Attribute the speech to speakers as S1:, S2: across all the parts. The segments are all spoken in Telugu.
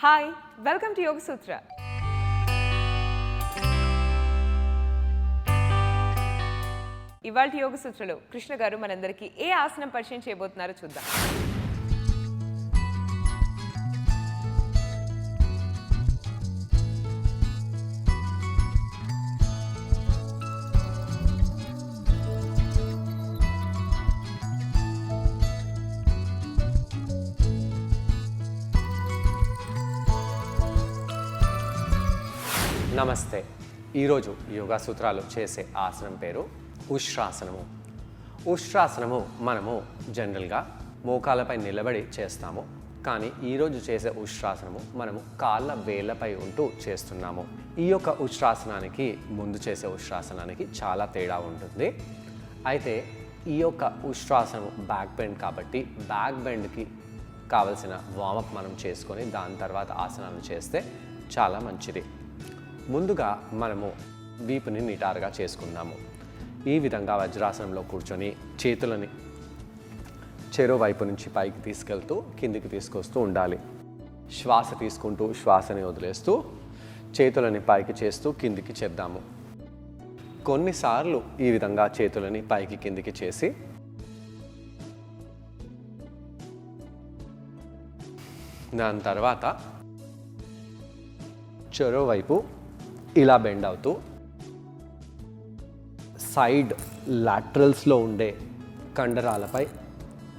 S1: హాయ్, వెల్కమ్ టు యోగ సూత్ర. ఇవాల్టి యోగ సూత్రలో కృష్ణ గారు మనందరికీ ఏ ఆసనం పరిచయం చేయబోతున్నారో చూద్దాం.
S2: నమస్తే. ఈరోజు యోగా సూత్రాలు చేసే ఆసనం పేరు ఉష్ట్రాసనము. ఉష్ట్రాసనము మనము జనరల్గా మోకాళ్ళపై నిలబడి చేస్తాము, కానీ ఈరోజు చేసే ఉష్ట్రాసనము మనము కాళ్ళ వేళ్ళపై ఉంటూ చేస్తున్నాము. ఈ యొక్క ఉష్ట్రాసనానికి ముందు చేసే ఉష్ట్రాసనానికి చాలా తేడా ఉంటుంది. అయితే ఈ యొక్క ఉష్ట్రాసనం బ్యాక్ బెండ్ కాబట్టి బ్యాక్ బెండ్కి కావలసిన వార్మప్ మనం చేసుకొని దాని తర్వాత ఆసనాలు చేస్తే చాలా మంచిది. ముందుగా మనము వీపుని నిటారుగా చేసుకుందాము. ఈ విధంగా వజ్రాసనంలో కూర్చొని చేతులని చెరో వైపు నుంచి పైకి తీసుకెళ్తూ కిందికి తీసుకొస్తూ ఉండాలి. శ్వాస తీసుకుంటూ శ్వాసని వదిలేస్తూ చేతులని పైకి చేస్తూ కిందికి చేద్దాము. కొన్నిసార్లు ఈ విధంగా చేతులని పైకి కిందికి చేసి దాని తర్వాత చెరో వైపు ఇలా బెండ్ అవుతూ సైడ్ లాటరల్స్లో ఉండే కండరాలపై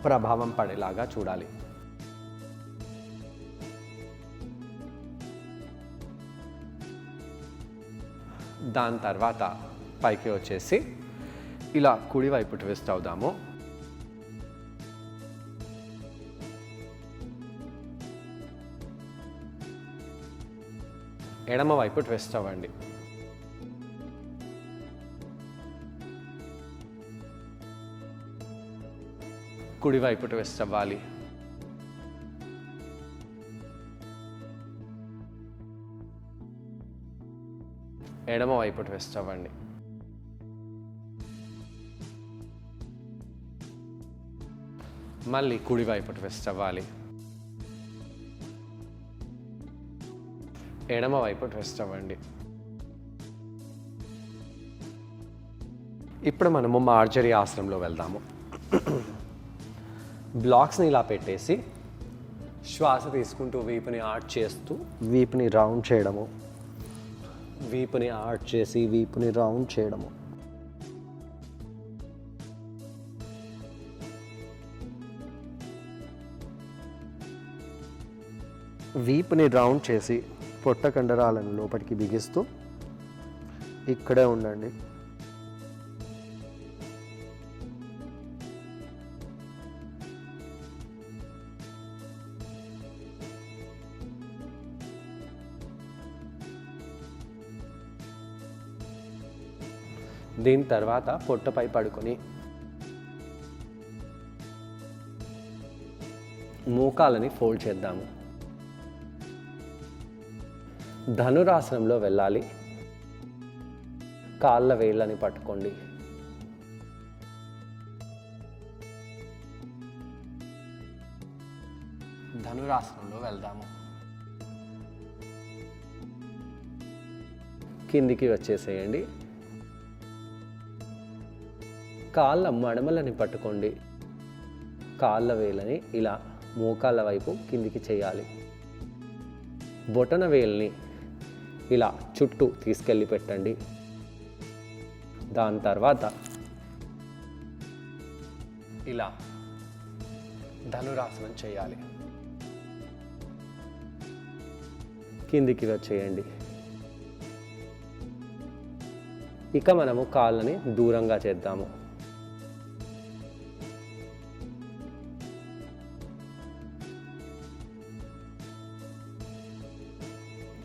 S2: ప్రభావం పడేలాగా చూడాలి. దాని తర్వాత పైకి వచ్చేసి ఇలా కుడివైపు ట్విస్ట్ అవుదాము. ఎడమ వైపు ట్విస్ట్ అవ్వండి. కుడివైపు ట్విస్ట్ అవ్వాలి. ఎడమ వైపు ట్విస్ట్ అవ్వండి. మళ్ళీ కుడివైపు ట్విస్ట్ అవ్వాలి. ఎడమ వైపు ట్విస్ట్ అవ్వండి. ఇప్పుడు మనము మార్జరీ ఆసనంలో వెళ్దాము. బ్లాక్స్ని ఇలా పెట్టేసి శ్వాస తీసుకుంటూ వీపుని ఆర్చ్ చేస్తూ వీపుని రౌండ్ చేయడము, వీపుని ఆర్చ్ చేసి వీపుని రౌండ్ చేయడము. వీపుని రౌండ్ చేసి పొట్ట కండరాలను లోపలికి బిగిస్తూ ఇక్కడే ఉండండి. దీని తర్వాత పొట్టపై పడుకొని మోకాలని ఫోల్డ్ చేద్దాము. ధనురాసనంలో వెళ్ళాలి. కాళ్ళ వేళ్ళని పట్టుకోండి. ధనురాసనంలో వెళ్దాము. కిందికి వచ్చేసేయండి. కాళ్ళ మడమలని పట్టుకోండి. కాళ్ళ వేళ్ళని ఇలా మోకాళ్ళ వైపు కిందికి చేయాలి. బొటన వేళ్ళని ఇలా చుట్టూ తీసుకెళ్ళి పెట్టండి. దాని తర్వాత ఇలా ధనురాసనం చేయాలి. కిందికి వచ్చేయండి. ఇక మనము కాళ్ళని దూరంగా చేద్దాము.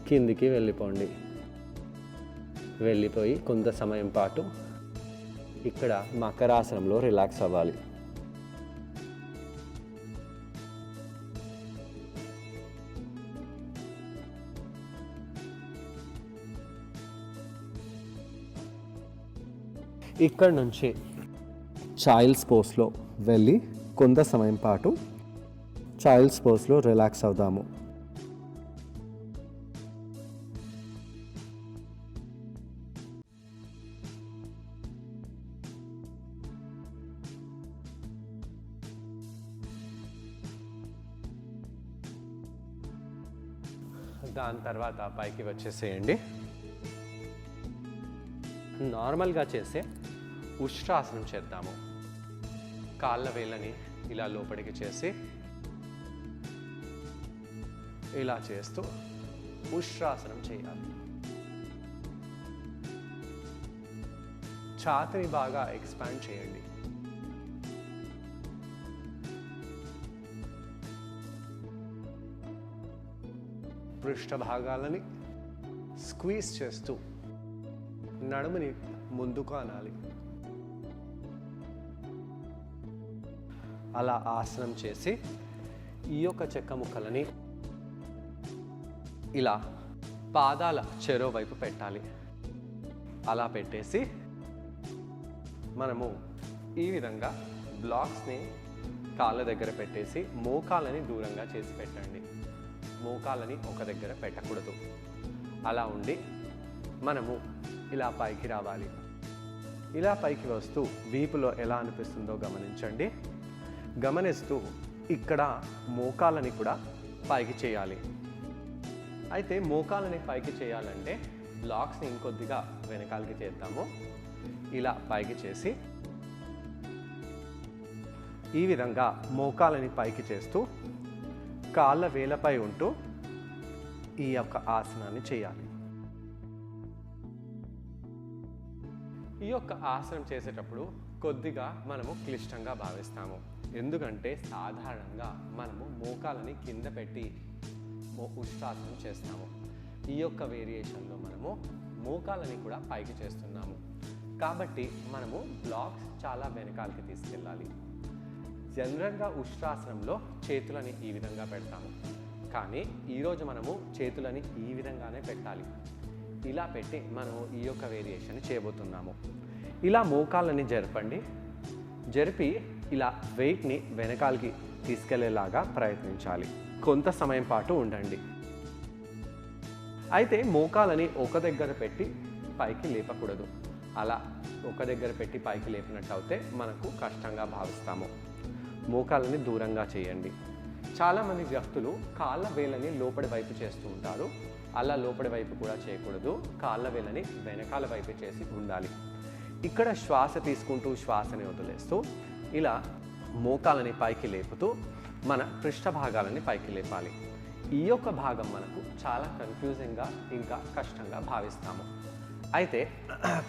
S2: కిందికి వెళ్ళిపోండి. వెళ్ళిపోయి కొంత సమయం పాటు ఇక్కడ మకరాసనంలో రిలాక్స్ అవ్వాలి. ఇక్కడ నుంచి చైల్డ్స్ పోస్లో వెళ్ళి కొంత సమయం పాటు చైల్డ్స్ పోస్లో రిలాక్స్ అవుదాము. దాని తర్వాత పైకి వచ్చేసేయండి. నార్మల్గా చేసే ఉష్ట్రాసనం చేద్దాము. కాళ్ళ వేళ్ళని ఇలా లోపలికి చేసి ఇలా చేస్తూ ఉష్ట్రాసనం చేయాలి. ఛాతీని బాగా ఎక్స్పాండ్ చేయండి. పృష్ఠ భాగాలని స్క్వీజ్ చేస్తూ నడుముని ముందుకు అనాలి. అలా ఆసనం చేసి ఈ యొక్క చెక్క ముక్కలని ఇలా పాదాల చెరో వైపు పెట్టాలి. అలా పెట్టేసి మనము ఈ విధంగా బ్లాక్స్ని కాళ్ళ దగ్గర పెట్టేసి మోకాలని దూరంగా చేసి పెట్టండి. మోకాలని ఒక దగ్గర పెట్టకూడదు. అలా ఉండి మనము ఇలా పైకి రావాలి. ఇలా పైకి వస్తూ వీపులో ఎలా అనిపిస్తుందో గమనించండి. గమనిస్తూ ఇక్కడ మోకాలని కూడా పైకి చేయాలి. అయితే మోకాలని పైకి చేయాలంటే బ్లాక్స్ని ఇంకొద్దిగా వెనకాలకి చేద్దాము. ఇలా పైకి చేసి ఈ విధంగా మోకాలని పైకి చేస్తూ కాళ్ళ వేలపై ఉంటూ ఈ యొక్క ఆసనాన్ని చేయాలి. ఈ యొక్క ఆసనం చేసేటప్పుడు కొద్దిగా మనము క్లిష్టంగా భావిస్తాము. ఎందుకంటే సాధారణంగా మనము మోకాలని కింద పెట్టి ఉష్ట్రాసనం చేస్తాము. ఈ యొక్క వేరియేషన్లో మనము మోకాలని కూడా పైకి చేస్తున్నాము. కాబట్టి మనము బ్లాక్స్ చాలా వెనకాలకి తీసుకెళ్ళాలి. జనరల్గా ఉష్ట్రాసనంలో చేతులని ఈ విధంగా పెడతాము. కానీ ఈరోజు మనము చేతులని ఈ విధంగానే పెట్టాలి. ఇలా పెట్టి మనము ఈ యొక్క వేరియేషన్ చేయబోతున్నాము. ఇలా మోకాళ్ళని జరపండి. జరిపి ఇలా వెయిట్ని వెనకాలకి తీసుకెళ్లేలాగా ప్రయత్నించాలి. కొంత సమయం పాటు ఉండండి. అయితే మోకాలని ఒక దగ్గర పెట్టి పైకి లేపకూడదు. అలా ఒక దగ్గర పెట్టి పైకి లేపినట్టు అయితే మనకు కష్టంగా భావిస్తాము. మోకాలని దూరంగా చేయండి. చాలామంది వ్యక్తులు కాళ్ళ వేళ్ళని లోపలి వైపు చేస్తూ ఉంటారు. అలా లోపలి వైపు కూడా చేయకూడదు. కాళ్ళ వేళ్ళని వెనకాల వైపు చేసి ఉండాలి. ఇక్కడ శ్వాస తీసుకుంటూ శ్వాసని వదిలేస్తూ ఇలా మోకాలని పైకి లేపుతూ మన పృష్ఠ భాగాలని పైకి లేపాలి. ఈ యొక్క భాగం మనకు చాలా కన్ఫ్యూజింగ్గా ఇంకా కష్టంగా భావిస్తాము. అయితే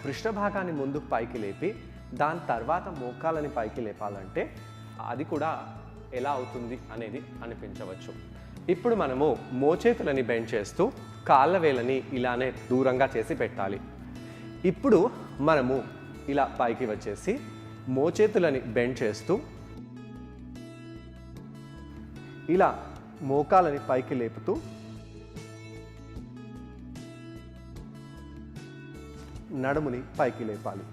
S2: పృష్ఠ భాగాన్ని ముందుకు పైకి లేపి దాని తర్వాత మోకాలని పైకి లేపాలంటే అది కూడా ఎలా అవుతుంది అనేది అనిపించవచ్చు. ఇప్పుడు మనము మోచేతులని బెండ్ చేస్తూ కాళ్ళ వేళ్ళని ఇలానే దూరంగా చేసి పెట్టాలి. ఇప్పుడు మనము ఇలా పైకి వచ్చేసి మోచేతులని బెండ్ చేస్తూ ఇలా మోకాలని పైకి లేపుతూ నడుముని పైకి లేపాలి.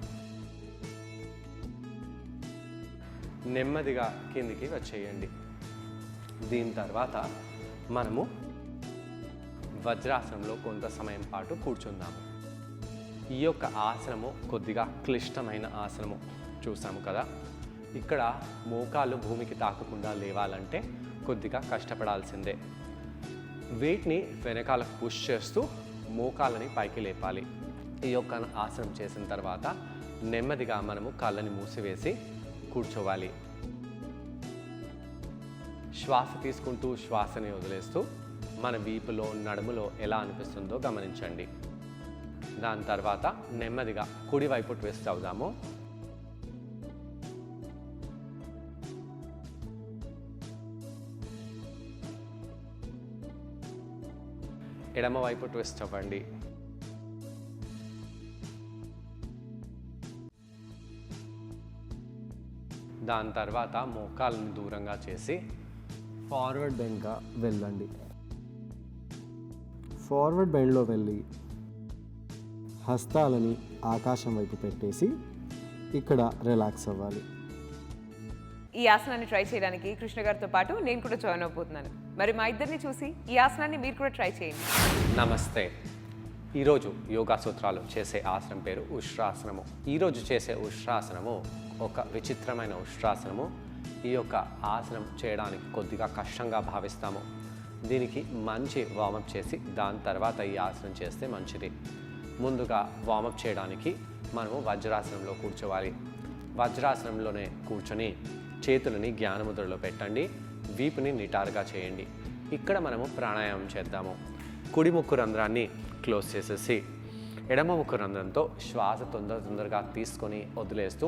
S2: నెమ్మదిగా కిందికి వచ్చేయండి. దీని తర్వాత మనము వజ్రాసనంలో కొంత సమయం పాటు కూర్చుందాము. ఈ యొక్క ఆసనము కొద్దిగా క్లిష్టమైన ఆసనము చూసాము కదా. ఇక్కడ మోకాళ్ళు భూమికి తాకకుండా లేవాలంటే కొద్దిగా కష్టపడాల్సిందే. వెయిట్ని వెనకాలకు పుష్ చేస్తూ మోకాళ్ళని పైకి లేపాలి. ఈ యొక్క ఆసనం చేసిన తర్వాత నెమ్మదిగా మనము కాళ్ళని మూసివేసి కూర్చోవాలి. శ్వాస తీసుకుంటూ శ్వాసని వదిలేస్తూ మన వీపులో నడుములో ఎలా అనిపిస్తుందో గమనించండి. దాని తర్వాత నెమ్మదిగా కుడివైపు ట్విస్ట్ అవుదాము. ఎడమవైపు ట్విస్ట్ అవ్వండి. దాని తర్వాత మోకాళ్ళని దూరంగా చేసి ఫార్వర్డ్ బెండ్గా వెళ్ళండి. ఫార్వర్డ్ బెండ్లో వెళ్ళి హస్తాలని ఆకాశం వైపు పెట్టేసి ఇక్కడ రిలాక్స్ అవ్వాలి.
S1: ఈ ఆసనాన్ని ట్రై చేయడానికి కృష్ణ గారితో పాటు నేను కూడా జాయిన్ అవబోతున్నాను. మరి మా ఇద్దరిని చూసి ఈ ఆసనాన్ని మీరు కూడా ట్రై చేయండి.
S2: నమస్తే. ఈరోజు యోగా సూత్రాలు చేసే ఆసనం పేరు ఉష్ట్రాసనము. ఈరోజు చేసే ఉష్ట్రాసనము ఒక విచిత్రమైన ఉష్ట్రాసనము. ఈ యొక్క ఆసనం చేయడానికి కొద్దిగా కష్టంగా భావిస్తాము. దీనికి మంచి వార్మప్ చేసి దాని తర్వాత ఈ ఆసనం చేస్తే మంచిది. ముందుగా వార్మప్ చేయడానికి మనము వజ్రాసనంలో కూర్చోవాలి. వజ్రాసనంలోనే కూర్చొని చేతులని జ్ఞానముద్రలో పెట్టండి. వీపుని నిటారుగా చేయండి. ఇక్కడ మనము ప్రాణాయామం చేద్దాము. కుడి ముక్కు రంధ్రాన్ని క్లోజ్ చేసేసి ఎడమ ముక్కు రంధ్రంతో శ్వాస తొందరగా తీసుకొని వదిలేస్తూ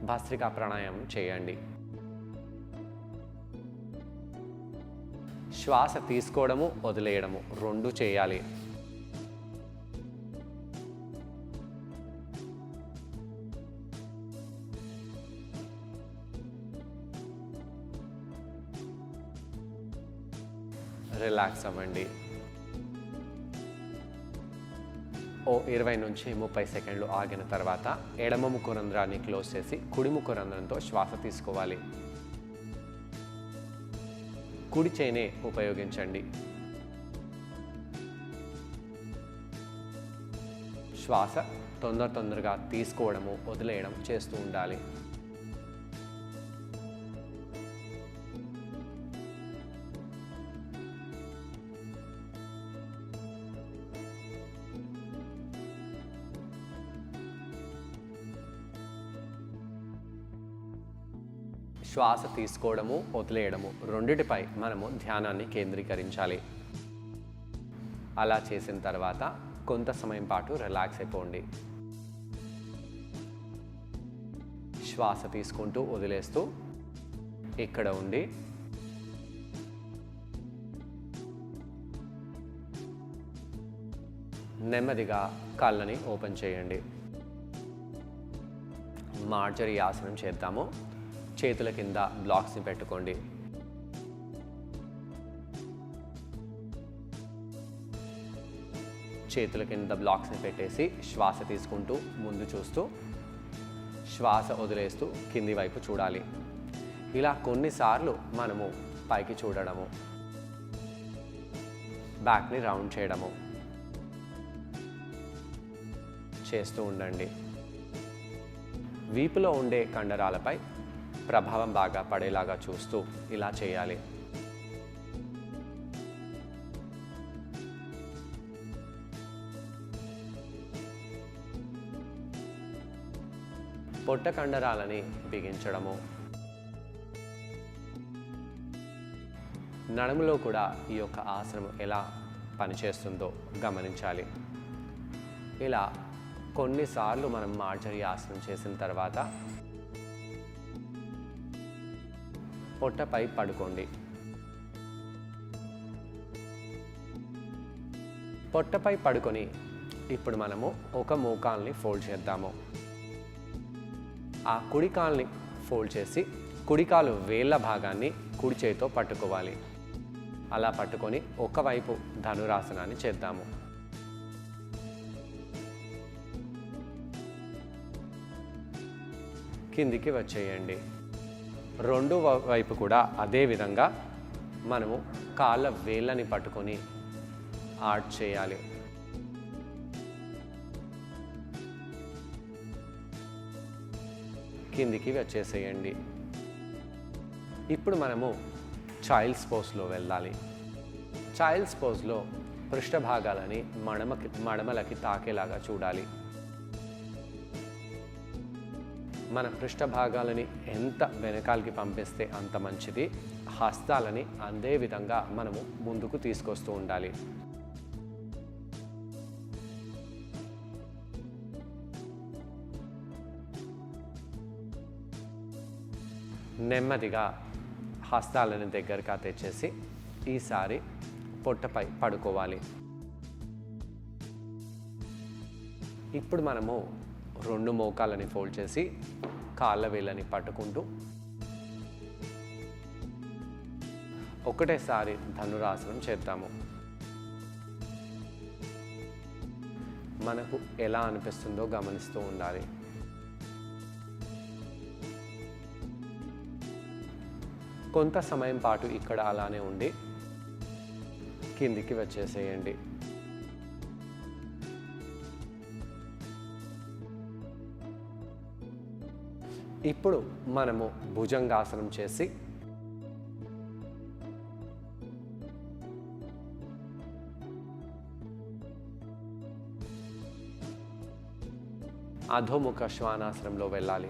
S2: భస్త్రికా ప్రాణాయామం చేయండి. శ్వాస తీసుకోవడము వదిలేయడము రెండు చేయాలి. రిలాక్స్ అవ్వండి. ఓ 20 నుంచి 30 సెకండ్లు ఆగిన తర్వాత ఎడమ ముక్కు రంధ్రాన్ని క్లోజ్ చేసి కుడి ముక్కు రంధ్రంతో శ్వాస తీసుకోవాలి. కుడి చేయినే ఉపయోగించండి. శ్వాస తొందరగా తీసుకోవడము వదిలేయడం చేస్తూ ఉండాలి. శ్వాస తీసుకోవడము వదిలేయడము రెండిటిపై మనము ధ్యానాన్ని కేంద్రీకరించాలి. అలా చేసిన తర్వాత కొంత సమయం పాటు రిలాక్స్ అయిపోండి. శ్వాస తీసుకుంటూ వదిలేస్తూ ఇక్కడ ఉండి నెమ్మదిగా కళ్ళని ఓపెన్ చేయండి. మార్జరీ ఆసనం చేద్దాము. చేతుల కింద బ్లాక్స్ని పెట్టుకోండి. చేతుల కింద బ్లాక్స్ని పెట్టేసి శ్వాస తీసుకుంటూ ముందు చూస్తూ శ్వాస వదిలేస్తూ కింది వైపు చూడాలి. ఇలా కొన్నిసార్లు మనము పైకి చూడడము, బ్యాక్ని రౌండ్ చేయడము చేస్తూ ఉండండి. వీపులో ఉండే కండరాలపై ప్రభావం బాగా పడేలాగా చూస్తూ ఇలా చేయాలి. పొట్ట కండరాలని బిగించడము, నడుములో కూడా ఈ యొక్క ఆసనం ఎలా పనిచేస్తుందో గమనించాలి. ఇలా కొన్నిసార్లు మనం మార్జరీ ఆసనం చేసిన తర్వాత పొట్టపై పడుకోండి. పొట్టపై పడుకొని ఇప్పుడు మనము ఒక మోకాల్ని ఫోల్డ్ చేద్దాము. ఆ కుడి కాల్ని ఫోల్డ్ చేసి కుడికాలు వేళ్ళ భాగాన్ని కుడి చేతితో పట్టుకోవాలి. అలా పట్టుకొని ఒకవైపు ధనురాసనాన్ని చేద్దాము. కిందికి వచ్చేయండి. రెండు వైపు కూడా అదే విధంగా మనము కాళ్ళ వేళ్ళని పట్టుకొని ఆర్చ్ చేయాలి. కిందికి వచ్చేసేయండి. ఇప్పుడు మనము చైల్డ్స్ పోజ్లో వెళ్ళాలి. చైల్డ్స్ పోజ్లో పృష్ఠభాగాలని మడమలకి తాకేలాగా చూడాలి. మన పృష్ఠభాగాలని ఎంత వెనకాలకి పంపిస్తే అంత మంచిది. హస్తాలని అదే విధంగా మనము ముందుకు తీసుకొస్తూ ఉండాలి. నెమ్మదిగా హస్తాలని దగ్గరగా తెచ్చేసి ఈసారి పొట్టపై పడుకోవాలి. ఇప్పుడు మనము రెండు మోకాలని ఫోల్డ్ చేసి కాళ్ళ వేళ్ళని పట్టుకుంటూ ఒకటేసారి ధనురాసనం చేద్దాము. మనకు ఎలా అనిపిస్తుందో గమనిస్తూ ఉండాలి. కొంత సమయం పాటు ఇక్కడ అలానే ఉండి కిందికి వచ్చేసేయండి. ఇప్పుడు మనము భుజంగాసనం చేసి అధోముఖ శ్వానాసనంలో వెళ్ళాలి.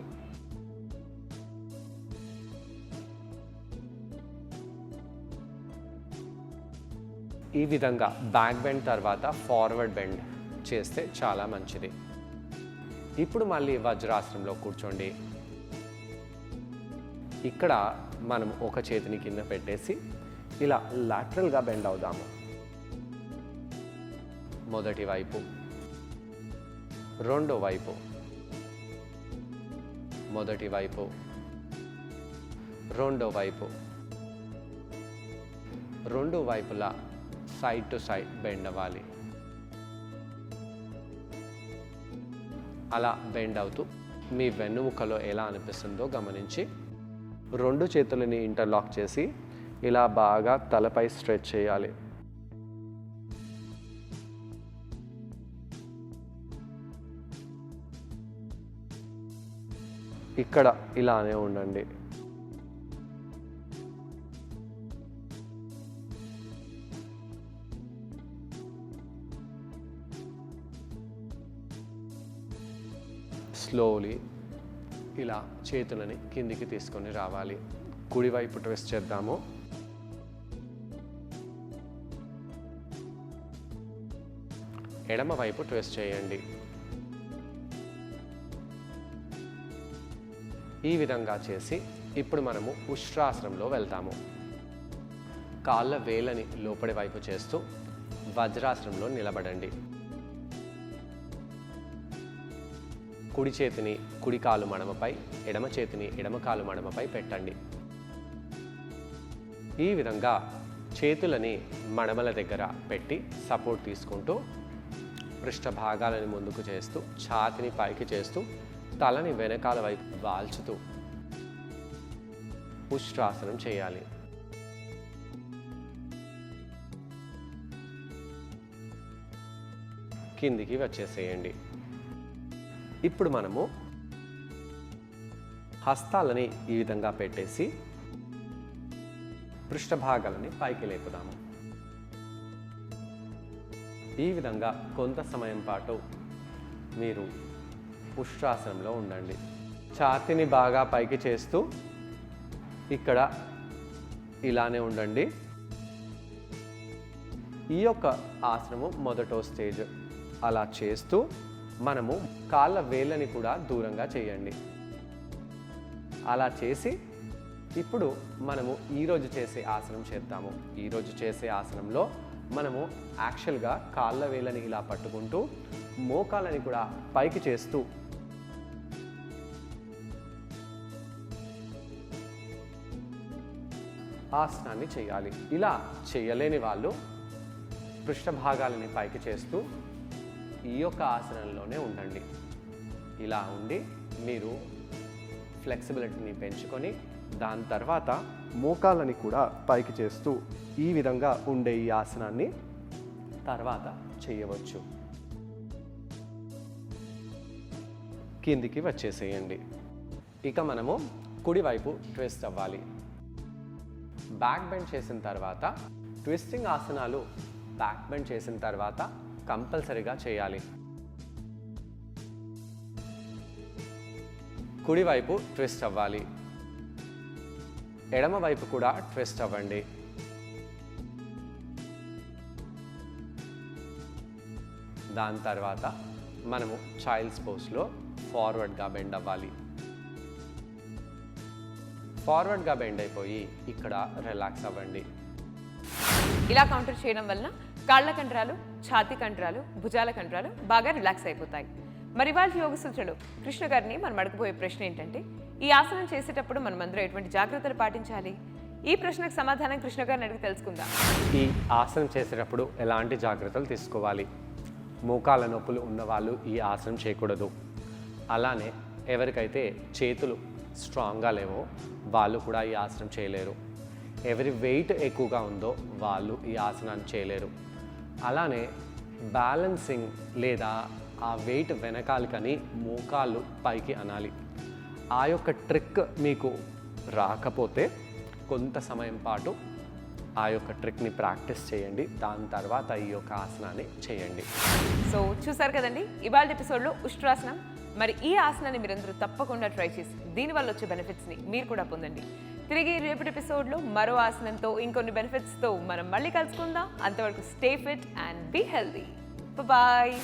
S2: ఈ విధంగా బ్యాక్ బెండ్ తర్వాత ఫార్వర్డ్ బెండ్ చేస్తే చాలా మంచిది. ఇప్పుడు మళ్ళీ వజ్రాసనంలో కూర్చోండి. ఇక్కడ మనం ఒక చేతిని కింద పెట్టేసి ఇలా లాటరల్గా బెండ్ అవుదాము. మొదటి వైపు, రెండో వైపు, మొదటి వైపు, రెండో వైపు, రెండు వైపులా సైడ్ టు సైడ్ బెండ్ అవ్వాలి. అలా బెండ్ అవుతూ మీ వెన్నుముకలో ఎలా అనిపిస్తుందో గమనించి రెండు చేతులని ఇంటర్లాక్ చేసి ఇలా బాగా తలపై స్ట్రెచ్ చేయాలి. ఇక్కడ ఇలానే ఉండండి. స్లోలీ ఇలా చేతులని కిందికి తీసుకొని రావాలి. కుడివైపు ట్విస్ట్ చేద్దాము. ఎడమ వైపు ట్విస్ట్ చేయండి. ఈ విధంగా చేసి ఇప్పుడు మనము ఉష్ట్రాసనంలో వెళ్తాము. కాళ్ళ వేలని లోపలి వైపు చేస్తూ వజ్రాసనంలో నిలబడండి. కుడి చేతిని కుడి కాలు మడమపై, ఎడమ చేతిని ఎడమ కాలు మడమపై పెట్టండి. ఈ విధంగా చేతులని మడమల దగ్గర పెట్టి సపోర్ట్ తీసుకుంటూ పృష్ఠ భాగాలని ముందుకు చేస్తూ ఛాతిని పైకి చేస్తూ తలని వెనకాల వైపు వాల్చుతూ ఉష్ట్రాసనం చేయాలి. కిందికి వచ్చేసేయండి. ఇప్పుడు మనము హస్తాలని ఈ విధంగా పెట్టేసి పృష్ఠభాగాలని పైకి లేపుదాము. ఈ విధంగా కొంత సమయం పాటు మీరు ఉష్ట్రాసనంలో ఉండండి. ఛాతీని బాగా పైకి చేస్తూ ఇక్కడ ఇలానే ఉండండి. ఈ యొక్క ఆసనము మొదటో స్టేజ్. అలా చేస్తూ మనము కాళ్ళ వేళ్ళని కూడా దూరంగా చేయండి. అలా చేసి ఇప్పుడు మనము ఈరోజు చేసే ఆసనం చేద్దాము. ఈరోజు చేసే ఆసనంలో మనము యాక్చువల్గా కాళ్ళ వేళ్ళని ఇలా పట్టుకుంటూ మోకాళ్ళని కూడా పైకి చేస్తూ ఆసనాన్ని చేయాలి. ఇలా చేయలేని వాళ్ళు పృష్ఠభాగాలని పైకి చేస్తూ ఈ యొక్క ఆసనంలోనే ఉండండి. ఇలా ఉండి మీరు ఫ్లెక్సిబిలిటీని పెంచుకొని దాని తర్వాత మోకాళ్ళని కూడా పైకి చేస్తూ ఈ విధంగా ఉండే ఈ ఆసనాన్ని తర్వాత చేయవచ్చు. కిందికి వచ్చేసేయండి. ఇక మనము కుడివైపు ట్విస్ట్ అవ్వాలి. బ్యాక్ బెండ్ చేసిన తర్వాత ట్విస్టింగ్ ఆసనాలు బ్యాక్ బెండ్ చేసిన తర్వాత కంపల్సరీగా చేయాలి. కుడివైపు ట్విస్ట్ అవ్వాలి. ఎడమ వైపు కూడా ట్విస్ట్ అవ్వండి. దాని తర్వాత మనము చైల్డ్స్ పోస్లో ఫార్వర్డ్గా బెండ్ అవ్వాలి. ఫార్వర్డ్గా బెండ్ అయిపోయి ఇక్కడ రిలాక్స్ అవ్వండి.
S1: ఇలా కౌంటర్ చేయడం వలన కాళ్ళ కండరాలు, ఛాతీ కండరాలు, భుజాల కండరాలు బాగా రిలాక్స్ అయిపోతాయి. మరి వాళ్ళ యోగ సూత్రులు కృష్ణ గారిని మనం అడగబోయే ప్రశ్న ఏంటంటే, ఈ ఆసనం చేసేటప్పుడు మనమందరం ఎటువంటి జాగ్రత్తలు పాటించాలి? ఈ ప్రశ్నకు సమాధానం కృష్ణ గారిని అడిగి తెలుసుకుందాం.
S2: ఈ ఆసనం చేసేటప్పుడు ఎలాంటి జాగ్రత్తలు తీసుకోవాలి? మోకాళ్ళ నొప్పులు ఉన్నవాళ్ళు ఈ ఆసనం చేయకూడదు. అలానే ఎవరికైతే చేతులు స్ట్రాంగ్గా లేవో వాళ్ళు కూడా ఈ ఆసనం చేయలేరు. ఎవరి వెయిట్ ఎక్కువగా ఉందో వాళ్ళు ఈ ఆసనాన్ని చేయలేరు. అలానే బ్యాలెన్సింగ్ లేదా ఆ వెయిట్ వెనకాలకని మోకాళ్ళు పైకి అనాలి. ఆ యొక్క ట్రిక్ మీకు రాకపోతే కొంత సమయం పాటు ఆ యొక్క ట్రిక్ని ప్రాక్టీస్ చేయండి. దాని తర్వాత ఈ యొక్క ఆసనాన్ని చేయండి.
S1: సో చూసారు కదండి, ఇవాళ ఎపిసోడ్లో ఉష్ట్రాసనం మరి ఈ ఆసనాన్ని మీరందరూ తప్పకుండా ట్రై చేసి దీనివల్ల వచ్చే బెనిఫిట్స్ని మీరు కూడా పొందండి. తిరిగి రేపటి ఎపిసోడ్లో మరో ఆసనంతో ఇంకొన్ని బెనిఫిట్స్తో మనం మళ్ళీ కలుసుకుందాం. అంతవరకు stay fit and be healthy. Bye.